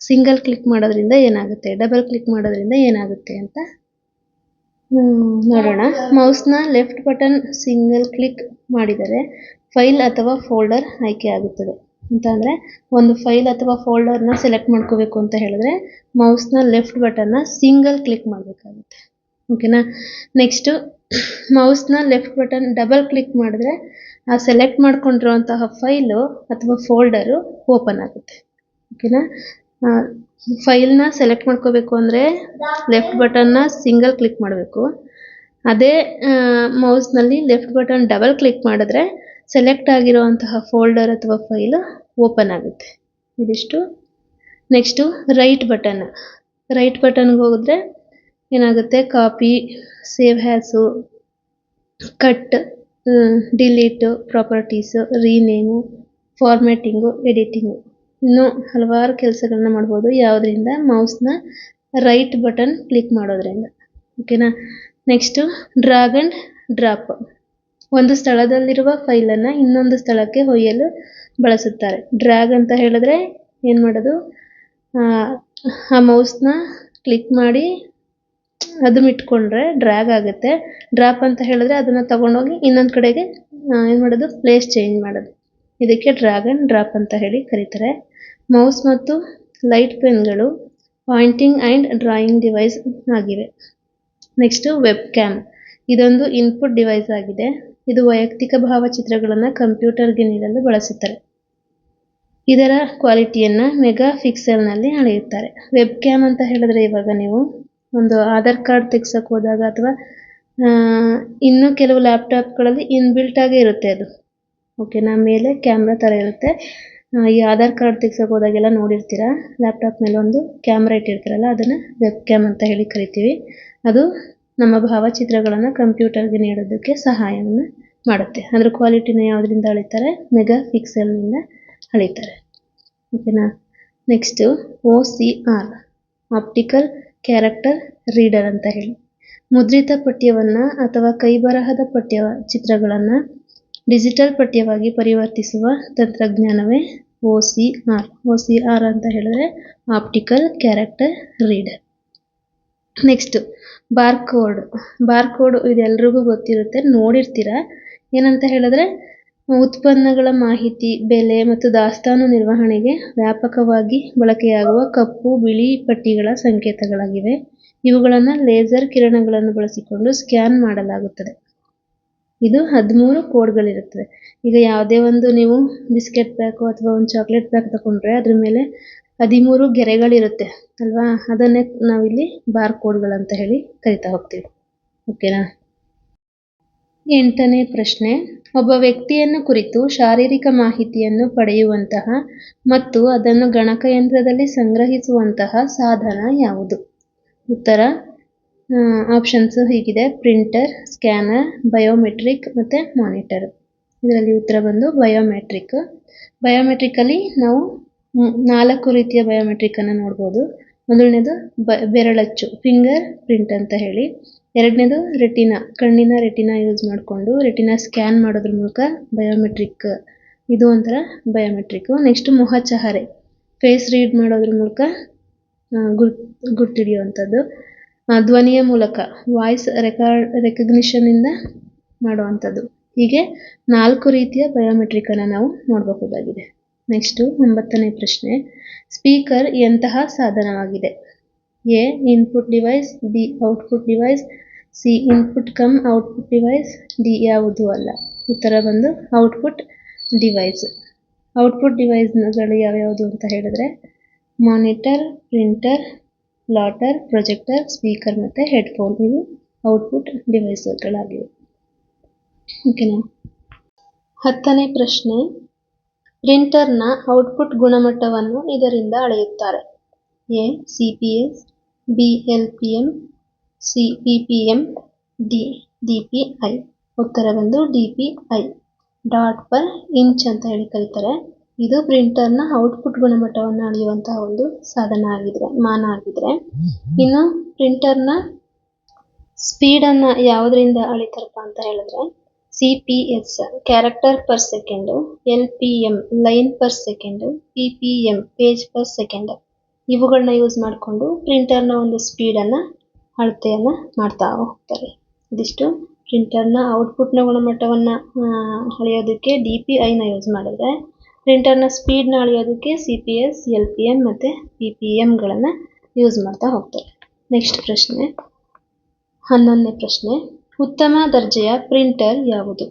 ಸಿಂಗಲ್ ಕ್ಲಿಕ್ ಮಾಡೋದ್ರಿಂದ ಏನಾಗುತ್ತೆ, ಡಬಲ್ ಕ್ಲಿಕ್ ಮಾಡೋದ್ರಿಂದ ಏನಾಗುತ್ತೆ ಅಂತ ನೋಡೋಣ. ಮೌಸ್ನ ಲೆಫ್ಟ್ ಬಟನ್ ಸಿಂಗಲ್ ಕ್ಲಿಕ್ ಮಾಡಿದರೆ ಫೈಲ್ ಅಥವಾ ಫೋಲ್ಡರ್ ಆಯ್ಕೆ ಆಗುತ್ತದೆ. ಅಂತ ಅಂದರೆ ಒಂದು ಫೈಲ್ ಅಥವಾ ಫೋಲ್ಡರ್ನ ಸೆಲೆಕ್ಟ್ ಮಾಡ್ಕೋಬೇಕು ಅಂತ ಹೇಳಿದ್ರೆ ಮೌಸ್ನ ಲೆಫ್ಟ್ ಬಟನ್ನ ಸಿಂಗಲ್ ಕ್ಲಿಕ್ ಮಾಡಬೇಕಾಗುತ್ತೆ. ಓಕೆನಾ, ನೆಕ್ಸ್ಟು ಮೌಸ್ನ ಲೆಫ್ಟ್ ಬಟನ್ ಡಬಲ್ ಕ್ಲಿಕ್ ಮಾಡಿದ್ರೆ ಆ ಸೆಲೆಕ್ಟ್ ಮಾಡ್ಕೊಂಡಿರುವಂತಹ ಫೈಲು ಅಥವಾ ಫೋಲ್ಡರು ಓಪನ್ ಆಗುತ್ತೆ. ಓಕೆನಾ, ಫೈಲ್ನ ಸೆಲೆಕ್ಟ್ ಮಾಡ್ಕೋಬೇಕು ಅಂದರೆ ಲೆಫ್ಟ್ ಬಟನ್ನ ಸಿಂಗಲ್ ಕ್ಲಿಕ್ ಮಾಡಬೇಕು. ಅದೇ ಮೌಸ್ನಲ್ಲಿ ಲೆಫ್ಟ್ ಬಟನ್ ಡಬಲ್ ಕ್ಲಿಕ್ ಮಾಡಿದ್ರೆ ಸೆಲೆಕ್ಟ್ ಆಗಿರುವಂತಹ ಫೋಲ್ಡರ್ ಅಥವಾ ಫೈಲ್ ಓಪನ್ ಆಗುತ್ತೆ. ಇದಿಷ್ಟು. ನೆಕ್ಸ್ಟು ರೈಟ್ ಬಟನ್ಗೆ ಹೋಗಿದ್ರೆ ಏನಾಗುತ್ತೆ, copy, save as, cut, delete, properties, rename, formatting, editing ಇನ್ನೂ ಹಲವಾರು ಕೆಲಸಗಳನ್ನ ಮಾಡ್ಬೋದು ಯಾವುದರಿಂದ, ಮೌಸ್ನ ರೈಟ್ ಬಟನ್ ಕ್ಲಿಕ್ ಮಾಡೋದ್ರಿಂದ. ಓಕೆನಾ. Next drag and drop. ಒಂದು ಸ್ಥಳದಲ್ಲಿರುವ ಫೈಲನ್ನು ಇನ್ನೊಂದು ಸ್ಥಳಕ್ಕೆ ಒಯ್ಯಲು ಬಳಸುತ್ತಾರೆ. ಡ್ರ್ಯಾಗ್ ಅಂತ ಹೇಳಿದ್ರೆ ಏನು ಮಾಡೋದು, ಆ ಮೌಸ್ನ ಕ್ಲಿಕ್ ಮಾಡಿ ಅದು ಇಟ್ಕೊಂಡ್ರೆ ಡ್ರ್ಯಾಗ್ ಆಗುತ್ತೆ. ಡ್ರಾಪ್ ಅಂತ ಹೇಳಿದ್ರೆ ಅದನ್ನು ತಗೊಂಡೋಗಿ ಇನ್ನೊಂದು ಕಡೆಗೆ ಏನು ಮಾಡೋದು, ಪ್ಲೇಸ್ ಚೇಂಜ್ ಮಾಡೋದು. ಇದಕ್ಕೆ ಡ್ರ್ಯಾಗ್ ಆ್ಯಂಡ್ ಡ್ರಾಪ್ ಅಂತ ಹೇಳಿ ಕರೀತಾರೆ. ಮೌಸ್ ಮತ್ತು ಲೈಟ್ ಪೆನ್ಗಳು ಪಾಯಿಂಟಿಂಗ್ ಆ್ಯಂಡ್ ಡ್ರಾಯಿಂಗ್ ಡಿವೈಸ್ ಆಗಿವೆ. Next webcam. ಇದೊಂದು ಇನ್ಪುಟ್ ಡಿವೈಸ್ ಆಗಿದೆ. ಇದು ವೈಯಕ್ತಿಕ ಭಾವಚಿತ್ರಗಳನ್ನು ಕಂಪ್ಯೂಟರ್ಗೆ ನೀಡಲು ಬಳಸುತ್ತಾರೆ. ಇದರ ಕ್ವಾಲಿಟಿಯನ್ನು ಮೆಗಾ ಪಿಕ್ಸೆಲ್ನಲ್ಲಿ ಅಳೆಯುತ್ತಾರೆ. ವೆಬ್ ಕ್ಯಾಮ್ ಅಂತ ಹೇಳಿದ್ರೆ ಇವಾಗ ನೀವು ಒಂದು ಆಧಾರ್ ಕಾರ್ಡ್ ತೆಗ್ಸಕ್ಕೆ ಹೋದಾಗ ಅಥವಾ ಇನ್ನೂ ಕೆಲವು ಲ್ಯಾಪ್ಟಾಪ್ಗಳಲ್ಲಿ ಇನ್ಬಿಲ್ಟ್ ಆಗೇ ಇರುತ್ತೆ ಅದು. ಓಕೆನಾ. ಮೇಲೆ ಕ್ಯಾಮ್ರಾ ಥರ ಇರುತ್ತೆ. ಈ ಆಧಾರ್ ಕಾರ್ಡ್ ತೆಗ್ಸಕ್ಕೆ ಹೋದಾಗೆಲ್ಲ ನೋಡಿರ್ತೀರ, ಲ್ಯಾಪ್ಟಾಪ್ ಮೇಲೆ ಒಂದು ಕ್ಯಾಮ್ರಾ ಇಟ್ಟಿರ್ತಾರಲ್ಲ, ಅದನ್ನು ವೆಬ್ ಕ್ಯಾಮ್ ಅಂತ ಹೇಳಿ ಕರಿತೀವಿ. ಅದು ನಮ್ಮ ಭಾವಚಿತ್ರಗಳನ್ನು ಕಂಪ್ಯೂಟರ್ಗೆ ನೀಡೋದಕ್ಕೆ ಸಹಾಯವನ್ನು ಮಾಡುತ್ತೆ. ಅದರ ಕ್ವಾಲಿಟಿನ ಯಾವುದರಿಂದ ಅಳಿತಾರೆ, ಮೆಗಾ ಪಿಕ್ಸೆಲ್ನಿಂದ ಅಳಿತಾರೆ. ಓಕೆನಾ. Next OCR, optical character reader ಅಂತ ಹೇಳಿ. ಮುದ್ರಿತ ಪಠ್ಯವನ್ನು ಅಥವಾ ಕೈಬರಹದ ಪಠ್ಯ ಚಿತ್ರಗಳನ್ನು ಡಿಜಿಟಲ್ ಪಠ್ಯವಾಗಿ ಪರಿವರ್ತಿಸುವ ತಂತ್ರಜ್ಞಾನವೇ OCR. OCR ಅಂತ ಹೇಳಿದ್ರೆ optical character reader. Next barcode. Barcode ಇದೆಲ್ರಿಗೂ ಗೊತ್ತಿರುತ್ತೆ, ನೋಡಿರ್ತೀರ. ಏನಂತ ಹೇಳಿದ್ರೆ ಉತ್ಪನ್ನಗಳ ಮಾಹಿತಿ, ಬೆಲೆ ಮತ್ತು ದಾಸ್ತಾನು ನಿರ್ವಹಣೆಗೆ ವ್ಯಾಪಕವಾಗಿ ಬಳಕೆಯಾಗುವ ಕಪ್ಪು ಬಿಳಿ ಪಟ್ಟಿಗಳ ಸಂಕೇತಗಳಾಗಿವೆ. ಇವುಗಳನ್ನು ಲೇಸರ್ ಕಿರಣಗಳನ್ನು ಬಳಸಿಕೊಂಡು ಸ್ಕ್ಯಾನ್ ಮಾಡಲಾಗುತ್ತದೆ. ಇದು 13 ಕೋಡ್ಗಳಿರುತ್ತವೆ. ಈಗ ಯಾವುದೇ ಒಂದು ನೀವು ಬಿಸ್ಕೆಟ್ ಪ್ಯಾಕು ಅಥವಾ ಒಂದು ಚಾಕ್ಲೇಟ್ ಪ್ಯಾಕ್ ತಗೊಂಡ್ರೆ ಅದ್ರ ಮೇಲೆ 13 ಗೆರೆಗಳಿರುತ್ತೆ ಅಲ್ವಾ, ಅದನ್ನೇ ನಾವಿಲ್ಲಿ ಬಾರ್ಕೋಡ್ಗಳಂತ ಹೇಳಿ ಕರಿತಾ ಹೋಗ್ತೀವಿ. ಓಕೆನಾ. 8ನೇ ಪ್ರಶ್ನೆ. ಒಬ್ಬ ವ್ಯಕ್ತಿಯನ್ನು ಕುರಿತು ಶಾರೀರಿಕ ಮಾಹಿತಿಯನ್ನು ಪಡೆಯುವಂತಹ ಮತ್ತು ಅದನ್ನು ಗಣಕಯಂತ್ರದಲ್ಲಿ ಸಂಗ್ರಹಿಸುವಂತಹ ಸಾಧನ ಯಾವುದು? ಉತ್ತರ ಆಪ್ಷನ್ಸ್ ಹೀಗಿದೆ: ಪ್ರಿಂಟರ್, ಸ್ಕ್ಯಾನರ್, ಬಯೋಮೆಟ್ರಿಕ್ ಮತ್ತು ಮಾನಿಟರ್. ಇದರಲ್ಲಿ ಉತ್ತರ ಬಂದು ಬಯೋಮೆಟ್ರಿಕ್. ಬಯೋಮೆಟ್ರಿಕಲ್ಲಿ ನಾವು 4 ರೀತಿಯ ಬಯೋಮೆಟ್ರಿಕನ್ನು ನೋಡ್ಬೋದು. ಮೊದಲನೇದು ಬೆರಳಚ್ಚು, ಫಿಂಗರ್ ಪ್ರಿಂಟ್ ಅಂತ ಹೇಳಿ. ಎರಡನೇದು ರೆಟಿನಾ, ಕಣ್ಣಿನ ರೆಟಿನಾ ಯೂಸ್ ಮಾಡಿಕೊಂಡು ರೆಟಿನಾ ಸ್ಕ್ಯಾನ್ ಮಾಡೋದ್ರ ಮೂಲಕ ಬಯೋಮೆಟ್ರಿಕ್, ಇದು ಒಂಥರ ಬಯೋಮೆಟ್ರಿಕ್. ನೆಕ್ಸ್ಟ್ ಮುಖಚಹರೆ, ಫೇಸ್ ರೀಡ್ ಮಾಡೋದ್ರ ಮೂಲಕ ಗುರ್ತಿಡಿಯುವಂಥದ್ದು. ಧ್ವನಿಯ ಮೂಲಕ, ವಾಯ್ಸ್ ರೆಕಗ್ನಿಷನಿಂದ ಮಾಡುವಂಥದ್ದು. ಹೀಗೆ 4 ರೀತಿಯ ಬಯೋಮೆಟ್ರಿಕನ್ನು ನಾವು ನೋಡಬಹುದಾಗಿದೆ. ನೆಕ್ಸ್ಟು 9ನೇ ಪ್ರಶ್ನೆ. ಸ್ಪೀಕರ್ ಎಂತಹ ಸಾಧನವಾಗಿದೆ? A input device, B output device, C input cum output device, D ಯಾವುದೂ ಅಲ್ಲ. ಉತ್ತರ ಬಂದು ಔಟ್ಪುಟ್ ಡಿವೈಸ್. ಔಟ್ಪುಟ್ ಡಿವೈಸ್ಗಳು ಯಾವ್ಯಾವುದು ಅಂತ ಹೇಳಿದ್ರೆ monitor, printer, plotter, projector, speaker ಮತ್ತು ಹೆಡ್ಫೋನ್. ಇವು ಔಟ್ಪುಟ್ ಡಿವೈಸ್ಗಳಾಗಿವೆ. ಓಕೆನಾ. 10ನೇ ಪ್ರಶ್ನೆ. ಪ್ರಿಂಟರ್ನ ಔಟ್ಪುಟ್ ಗುಣಮಟ್ಟವನ್ನು ಇದರಿಂದ ಅಳೆಯುತ್ತಾರೆ. A CPS, B LPM, C PPM, D DPI. ಉತ್ತರ ಬಂದು DPI. ಡಾಟ್ ಪರ್ ಇಂಚ್ ಅಂತ ಹೇಳಿ ಕರೀತಾರೆ. ಇದು ಪ್ರಿಂಟರ್ನ ಔಟ್ಪುಟ್ ಗುಣಮಟ್ಟವನ್ನು ಅಳೆಯುವಂತಹ ಒಂದು ಸಾಧನ ಆಗಿದ್ರೆ, ಮಾನ ಆಗಿದ್ರೆ. ಇನ್ನು ಪ್ರಿಂಟರ್ನ ಸ್ಪೀಡನ್ನು ಯಾವುದರಿಂದ ಅಳಿತಾರಪ್ಪ ಅಂತ ಹೇಳಿದ್ರೆ CPS character per second, LPM line per second, PPM page per second. ಇವುಗಳನ್ನ ಯೂಸ್ ಮಾಡಿಕೊಂಡು ಪ್ರಿಂಟರ್ನ ಒಂದು ಸ್ಪೀಡನ್ನು ಅಳತೆಯನ್ನು ಮಾಡ್ತಾ ಹೋಗ್ತಾರೆ. ಇದಿಷ್ಟು ಪ್ರಿಂಟರ್ನ ಔಟ್ಪುಟ್ನ ಗುಣಮಟ್ಟವನ್ನು ಅಳೆಯೋದಕ್ಕೆ DPIನ ಯೂಸ್ ಮಾಡಿದ್ರೆ, ಪ್ರಿಂಟರ್ನ ಸ್ಪೀಡ್ನ ಅಳೆಯೋದಕ್ಕೆ CPS, LPM ಮತ್ತು PPMಗಳನ್ನು ಯೂಸ್ ಮಾಡ್ತಾ ಹೋಗ್ತಾರೆ. ನೆಕ್ಸ್ಟ್ ಪ್ರಶ್ನೆ 11ನೇ ಪ್ರಶ್ನೆ. ಉತ್ತಮ ದರ್ಜೆಯ ಪ್ರಿಂಟರ್ ಯಾವುದು?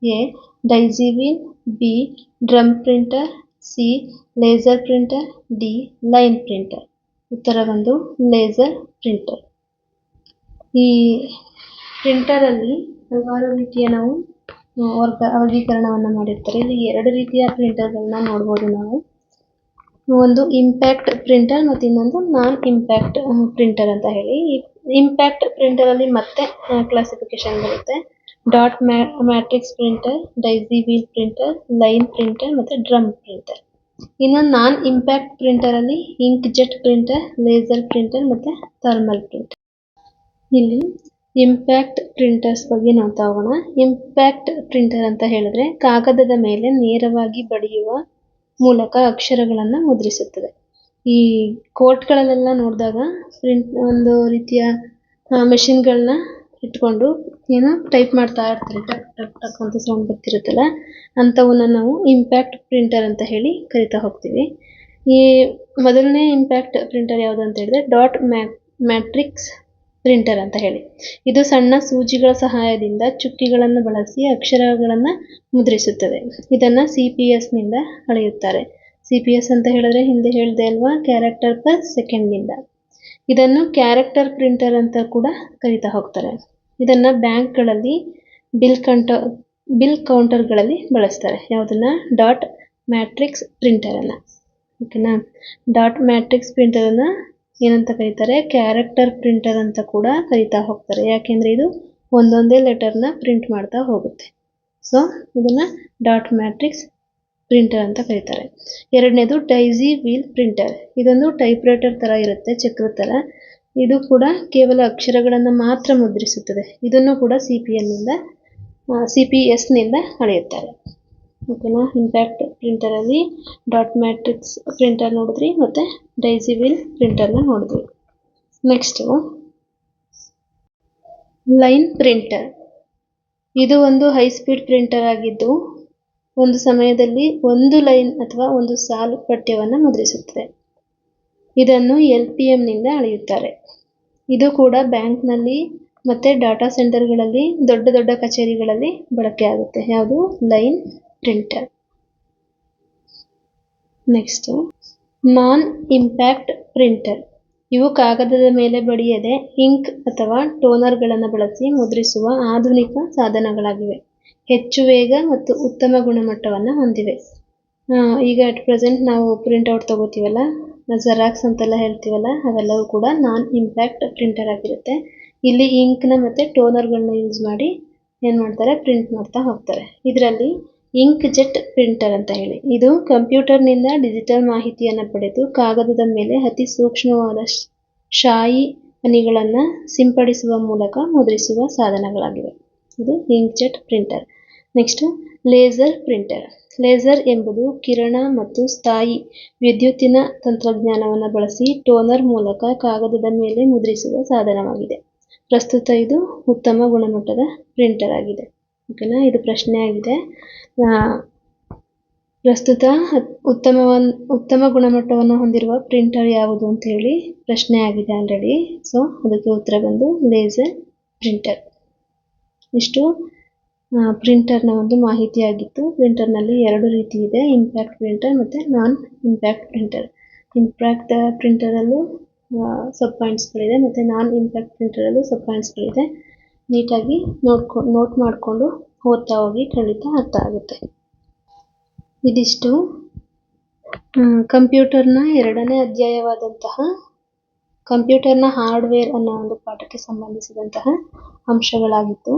A daisy wheel, B drum printer, C laser printer, D line printer. ಉತ್ತರ ಬಂದು ಲೇಸರ್ ಪ್ರಿಂಟರ್. ಈ ಪ್ರಿಂಟರಲ್ಲಿ ಹಲವಾರು ರೀತಿಯ ನಾವು ವರ್ಗೀಕರಣವನ್ನು ಮಾಡಿರ್ತಾರೆ. ಇಲ್ಲಿ 2 ರೀತಿಯ ಪ್ರಿಂಟರ್ಗಳನ್ನ ನೋಡ್ಬೋದು ನಾವು. ಒಂದು ಇಂಪ್ಯಾಕ್ಟ್ ಪ್ರಿಂಟರ್ ಮತ್ತು ಇನ್ನೊಂದು ನಾನ್ ಇಂಪ್ಯಾಕ್ಟ್ ಪ್ರಿಂಟರ್ ಅಂತ ಹೇಳಿ. ಇಂಪ್ಯಾಕ್ಟ್ ಪ್ರಿಂಟರಲ್ಲಿ ಮತ್ತೆ ಕ್ಲಾಸಿಫಿಕೇಶನ್ ಬರುತ್ತೆ: dot matrix printer, daisy wheel printer, line printer ಮತ್ತು ಡ್ರಮ್ ಪ್ರಿಂಟರ್. ಇನ್ನು ನಾನ್ ಇಂಪ್ಯಾಕ್ಟ್ ಪ್ರಿಂಟರಲ್ಲಿ inkjet printer, laser printer ಮತ್ತು ಥರ್ಮಲ್ ಪ್ರಿಂಟರ್. ಇಲ್ಲಿ ಇಂಪ್ಯಾಕ್ಟ್ ಪ್ರಿಂಟರ್ಸ್ ಬಗ್ಗೆ ನೋಡ್ತಾ ಹೋಗೋಣ. ಇಂಪ್ಯಾಕ್ಟ್ ಪ್ರಿಂಟರ್ ಅಂತ ಹೇಳಿದ್ರೆ ಕಾಗದದ ಮೇಲೆ ನೇರವಾಗಿ ಬಡಿಯುವ ಮೂಲಕ ಅಕ್ಷರಗಳನ್ನು ಮುದ್ರಿಸುತ್ತದೆ. ಈ ಕೋರ್ಟ್ಗಳಲ್ಲೆಲ್ಲ ನೋಡಿದಾಗ ಒಂದು ರೀತಿಯ ಮೆಷಿನ್ಗಳನ್ನ ಇಟ್ಕೊಂಡು ಏನೋ ಟೈಪ್ ಮಾಡ್ತಾ ಇರ್ತಾರೆ, ಟಕ್ ಟಕ್ ಟಕ್ ಅಂತ ಸೌಂಡ್ ಬರ್ತಿರುತ್ತಲ್ಲ, ಅಂಥವನ್ನ ನಾವು ಇಂಪ್ಯಾಕ್ಟ್ ಪ್ರಿಂಟರ್ ಅಂತ ಹೇಳಿ ಕರಿತಾ ಹೋಗ್ತೀವಿ. ಈ ಮೊದಲನೇ ಇಂಪ್ಯಾಕ್ಟ್ ಪ್ರಿಂಟರ್ ಯಾವುದು ಅಂತ ಹೇಳಿದ್ರೆ ಡಾಟ್ ಮ್ಯಾಟ್ರಿಕ್ಸ್ ಪ್ರಿಂಟರ್ ಅಂತ ಹೇಳಿ. ಇದು ಸಣ್ಣ ಸೂಜಿಗಳ ಸಹಾಯದಿಂದ ಚುಕ್ಕಿಗಳನ್ನು ಬಳಸಿ ಅಕ್ಷರಗಳನ್ನು ಮುದ್ರಿಸುತ್ತದೆ. ಇದನ್ನು CPS ನಿಂದ ಅಳೆಯುತ್ತಾರೆ. CPS ಅಂತ ಹೇಳಿದ್ರೆ ಹಿಂದೆ ಹೇಳಿದೆ ಅಲ್ವಾ, ಕ್ಯಾರೆಕ್ಟರ್ ಪರ್ ಸೆಕೆಂಡ್ನಿಂದ. ಇದನ್ನು ಕ್ಯಾರೆಕ್ಟರ್ ಪ್ರಿಂಟರ್ ಅಂತ ಕೂಡ ಕರಿತಾ ಹೋಗ್ತಾರೆ. ಇದನ್ನು ಬ್ಯಾಂಕ್ಗಳಲ್ಲಿ ಬಿಲ್ ಕೌಂಟರ್ಗಳಲ್ಲಿ ಬಳಸ್ತಾರೆ. ಯಾವುದನ್ನ? ಡಾಟ್ ಮ್ಯಾಟ್ರಿಕ್ಸ್ ಪ್ರಿಂಟರನ್ನು. ಓಕೆನಾ? ಡಾಟ್ ಮ್ಯಾಟ್ರಿಕ್ಸ್ ಪ್ರಿಂಟರನ್ನು ಏನಂತ ಕರೀತಾರೆ? ಕ್ಯಾರೆಕ್ಟರ್ ಪ್ರಿಂಟರ್ ಅಂತ ಕೂಡ ಕರಿತಾ ಹೋಗ್ತಾರೆ. ಯಾಕೆಂದರೆ ಇದು ಒಂದೊಂದೇ ಲೆಟರ್ನ ಪ್ರಿಂಟ್ ಮಾಡ್ತಾ ಹೋಗುತ್ತೆ. ಸೊ ಇದನ್ನು ಡಾಟ್ ಮ್ಯಾಟ್ರಿಕ್ಸ್ ಪ್ರಿಂಟರ್ ಅಂತ ಕರೀತಾರೆ. ಎರಡನೇದು ಡೈಸಿ ವೀಲ್ ಪ್ರಿಂಟರ್. ಇದೊಂದು ಟೈಪ್ ರೈಟರ್ ಥರ ಇರುತ್ತೆ, ಚಕ್ರದ ಥರ. ಇದು ಕೂಡ ಕೇವಲ ಅಕ್ಷರಗಳನ್ನು ಮಾತ್ರ ಮುದ್ರಿಸುತ್ತದೆ. ಇದನ್ನು ಕೂಡ CPS ನಿಂದ ಅಳೆಯುತ್ತಾರೆ. ಓಕೆನಾ? ಇಂಪ್ಯಾಕ್ಟ್ ಪ್ರಿಂಟರಲ್ಲಿ ಡಾಟ್ ಮ್ಯಾಟ್ರಿಕ್ಸ್ ಪ್ರಿಂಟರ್ ನೋಡಿದ್ರಿ, ಮತ್ತು ಡೈಸಿ ವೀಲ್ ಪ್ರಿಂಟರ್ನ ನೋಡಿದ್ವಿ. Next line printer. ಇದು ಒಂದು ಹೈ ಸ್ಪೀಡ್ ಪ್ರಿಂಟರ್ ಆಗಿದ್ದು ಒಂದು ಸಮಯದಲ್ಲಿ ಒಂದು ಲೈನ್ ಅಥವಾ ಒಂದು ಸಾಲು ಪಠ್ಯವನ್ನು ಮುದ್ರಿಸುತ್ತದೆ. ಇದನ್ನು LPM ನಿಂದ ಅಳೆಯುತ್ತಾರೆ. ಇದು ಕೂಡ ಬ್ಯಾಂಕ್ನಲ್ಲಿ ಮತ್ತು ಡಾಟಾ ಸೆಂಟರ್ಗಳಲ್ಲಿ ದೊಡ್ಡ ದೊಡ್ಡ ಕಚೇರಿಗಳಲ್ಲಿ ಬಳಕೆ ಆಗುತ್ತೆ. ಯಾವುದು? Line printer. ನೆಕ್ಸ್ಟ್ ನಾನ್ ಇಂಪ್ಯಾಕ್ಟ್ ಪ್ರಿಂಟರ್. ಇವು ಕಾಗದದ ಮೇಲೆ ಬಡಿಯದೆ ಇಂಕ್ ಅಥವಾ ಟೋನರ್ಗಳನ್ನು ಬಳಸಿ ಮುದ್ರಿಸುವ ಆಧುನಿಕ ಸಾಧನಗಳಾಗಿವೆ. ಹೆಚ್ಚು ವೇಗ ಮತ್ತು ಉತ್ತಮ ಗುಣಮಟ್ಟವನ್ನು ಹೊಂದಿವೆ. ಈಗ ಅಟ್ ಪ್ರೆಸೆಂಟ್ ನಾವು ಪ್ರಿಂಟ್ಔಟ್ ತಗೋತೀವಲ್ಲ, ಜೆರಾಕ್ಸ್ ಅಂತೆಲ್ಲ ಹೇಳ್ತೀವಲ್ಲ, ಅವೆಲ್ಲವೂ ಕೂಡ ನಾನ್ ಇಂಪ್ಯಾಕ್ಟ್ ಪ್ರಿಂಟರ್ ಆಗಿರುತ್ತೆ. ಇಲ್ಲಿ ಇಂಕ್ನ ಮತ್ತು ಟೋನರ್ಗಳನ್ನ ಯೂಸ್ ಮಾಡಿ ಏನು ಮಾಡ್ತಾರೆ? ಪ್ರಿಂಟ್ ಮಾಡ್ತಾ ಹೋಗ್ತಾರೆ. ಇದರಲ್ಲಿ ಇಂಕ್ ಜೆಟ್ ಪ್ರಿಂಟರ್ ಅಂತ ಹೇಳಿ, ಇದು ಕಂಪ್ಯೂಟರ್ನಿಂದ ಡಿಜಿಟಲ್ ಮಾಹಿತಿಯನ್ನು ಪಡೆದು ಕಾಗದದ ಮೇಲೆ ಅತಿ ಸೂಕ್ಷ್ಮವಾದ ಶಾಯಿ ಹನಿಗಳನ್ನು ಸಿಂಪಡಿಸುವ ಮೂಲಕ ಮುದ್ರಿಸುವ ಸಾಧನಗಳಾಗಿವೆ. ಇದು inkjet printer. Next laser printer. Laser ಎಂಬುದು ಕಿರಣ ಮತ್ತು ಸ್ಥಾಯಿ ವಿದ್ಯುತ್ತಿನ ತಂತ್ರಜ್ಞಾನವನ್ನು ಬಳಸಿ ಟೋನರ್ ಮೂಲಕ ಕಾಗದದ ಮೇಲೆ ಮುದ್ರಿಸುವ ಸಾಧನವಾಗಿದೆ. ಪ್ರಸ್ತುತ ಇದು ಉತ್ತಮ ಗುಣಮಟ್ಟದ ಪ್ರಿಂಟರ್ ಆಗಿದೆ. ಓಕೆನಾ? ಇದು ಪ್ರಶ್ನೆ ಆಗಿದೆ. ಪ್ರಸ್ತುತ ಉತ್ತಮ ಗುಣಮಟ್ಟವನ್ನು ಹೊಂದಿರುವ ಪ್ರಿಂಟರ್ ಯಾವುದು ಅಂತ ಹೇಳಿ ಪ್ರಶ್ನೆ ಆಗಿದೆ ಆಲ್ರೆಡಿ. ಸೊ ಅದಕ್ಕೆ ಉತ್ತರ ಬಂದು ಲೇಸರ್ ಪ್ರಿಂಟರ್. ಇಷ್ಟು ಪ್ರಿಂಟರ್ನ ಒಂದು ಮಾಹಿತಿ ಆಗಿತ್ತು. ಪ್ರಿಂಟರ್ನಲ್ಲಿ ಎರಡು ರೀತಿ ಇದೆ, ಇಂಪ್ಯಾಕ್ಟ್ ಪ್ರಿಂಟರ್ ಮತ್ತು ನಾನ್ ಇಂಪ್ಯಾಕ್ಟ್ ಪ್ರಿಂಟರ್. ಇಂಪ್ಯಾಕ್ಟ್ ಪ್ರಿಂಟರಲ್ಲೂ ಸಬ್ ಪಾಯಿಂಟ್ಸ್ಗಳಿದೆ ಮತ್ತು ನಾನ್ ಇಂಪ್ಯಾಕ್ಟ್ ಪ್ರಿಂಟರಲ್ಲೂ ಸಬ್ ಪಾಯಿಂಟ್ಸ್ಗಳಿದೆ. ನೀಟಾಗಿ ನೋಟ್ ಮಾಡಿಕೊಂಡು ಓದ್ತಾ ಹೋಗಿ, ಖಂಡಿತ ಅರ್ಥ ಆಗುತ್ತೆ. ಇದಿಷ್ಟು ಕಂಪ್ಯೂಟರ್ನ ಎರಡನೇ ಅಧ್ಯಾಯವಾದಂತಹ ಕಂಪ್ಯೂಟರ್ನ ಹಾರ್ಡ್ವೇರ್ ಅನ್ನೋ ಒಂದು ಪಾಠಕ್ಕೆ ಸಂಬಂಧಿಸಿದಂತಹ ಅಂಶಗಳಾಗಿತ್ತು.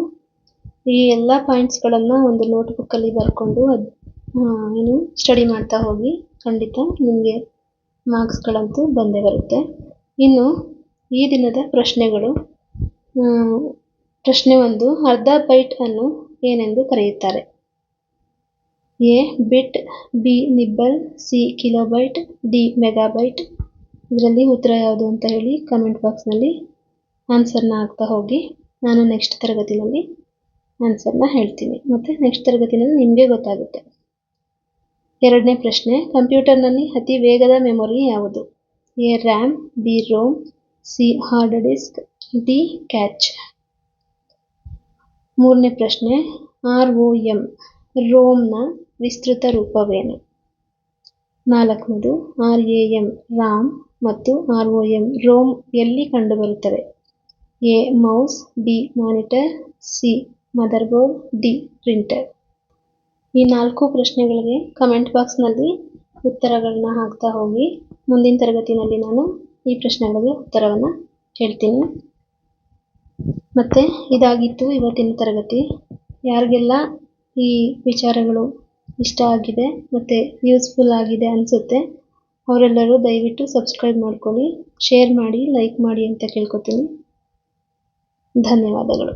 ಈ ಎಲ್ಲ ಪಾಯಿಂಟ್ಸ್ಗಳನ್ನು ಒಂದು ನೋಟ್ಬುಕ್ಕಲ್ಲಿ ಬರ್ಕೊಂಡು ಸ್ಟಡಿ ಮಾಡ್ತಾ ಹೋಗಿ, ಖಂಡಿತ ನಿಮಗೆ ಮಾರ್ಕ್ಸ್ಗಳಂತೂ ಬಂದೇ ಬರುತ್ತೆ. ಇನ್ನು ಈ ದಿನದ ಪ್ರಶ್ನೆಗಳು. ಪ್ರಶ್ನೆ 1, ಅರ್ಧ ಬೈಟ್ ಅನ್ನು ಏನೆಂದು ಕರೆಯುತ್ತಾರೆ? A bit, B nibble, C kilobyte, D megabyte. ಇದರಲ್ಲಿ ಉತ್ತರ ಯಾವುದು ಅಂತ ಹೇಳಿ ಕಮೆಂಟ್ ಬಾಕ್ಸ್ನಲ್ಲಿ ಆನ್ಸರ್ನ ಹಾಕ್ತಾ ಹೋಗಿ. ನಾನು ನೆಕ್ಸ್ಟ್ ತರಗತಿನಲ್ಲಿ ಆನ್ಸರ್ನ ಹೇಳ್ತೀನಿ, ಮತ್ತು ನೆಕ್ಸ್ಟ್ ತರಗತಿನಲ್ಲಿ ನಿಮಗೆ ಗೊತ್ತಾಗುತ್ತೆ. ಎರಡನೇ ಪ್ರಶ್ನೆ, ಕಂಪ್ಯೂಟರ್ನಲ್ಲಿ ಅತಿ ವೇಗದ ಮೆಮೊರಿ ಯಾವುದು? A RAM, B ROM, C hard disk, D cache. ಮೂರನೇ ಪ್ರಶ್ನೆ, ROM ರೋಮ್ನ ವಿಸ್ತೃತ ರೂಪವೇನು? ನಾಲ್ಕನೇದು, RAM ರಾಮ್ ಮತ್ತು ROM ರೋಮ್ ಎಲ್ಲಿ ಕಂಡುಬರುತ್ತವೆ? A mouse, B monitor, C ಮದರ್ಬೋರ್ಡ್, D printer. ಈ 4 ಪ್ರಶ್ನೆಗಳಿಗೆ ಕಮೆಂಟ್ ಬಾಕ್ಸ್ನಲ್ಲಿ ಉತ್ತರಗಳನ್ನ ಹಾಕ್ತಾ ಹೋಗಿ. ಮುಂದಿನ ತರಗತಿಯಲ್ಲಿ ನಾನು ಈ ಪ್ರಶ್ನೆಗಳಿಗೆ ಉತ್ತರವನ್ನು ಹೇಳ್ತೀನಿ. ಮತ್ತು ಇದಾಗಿತ್ತು ಇವತ್ತಿನ ತರಗತಿ. ಯಾರಿಗೆಲ್ಲ ಈ ವಿಚಾರಗಳು ಇಷ್ಟ ಆಗಿದೆ ಮತ್ತು ಯೂಸ್ಫುಲ್ ಆಗಿದೆ ಅನಿಸುತ್ತೆ. ಅವರೆಲ್ಲರೂ ದಯವಿಟ್ಟು ಸಬ್ಸ್ಕ್ರೈಬ್ ಮಾಡ್ಕೊಳ್ಳಿ, ಶೇರ್ ಮಾಡಿ, ಲೈಕ್ ಮಾಡಿ ಅಂತ ಕೇಳ್ಕೊತೀನಿ. ಧನ್ಯವಾದಗಳು.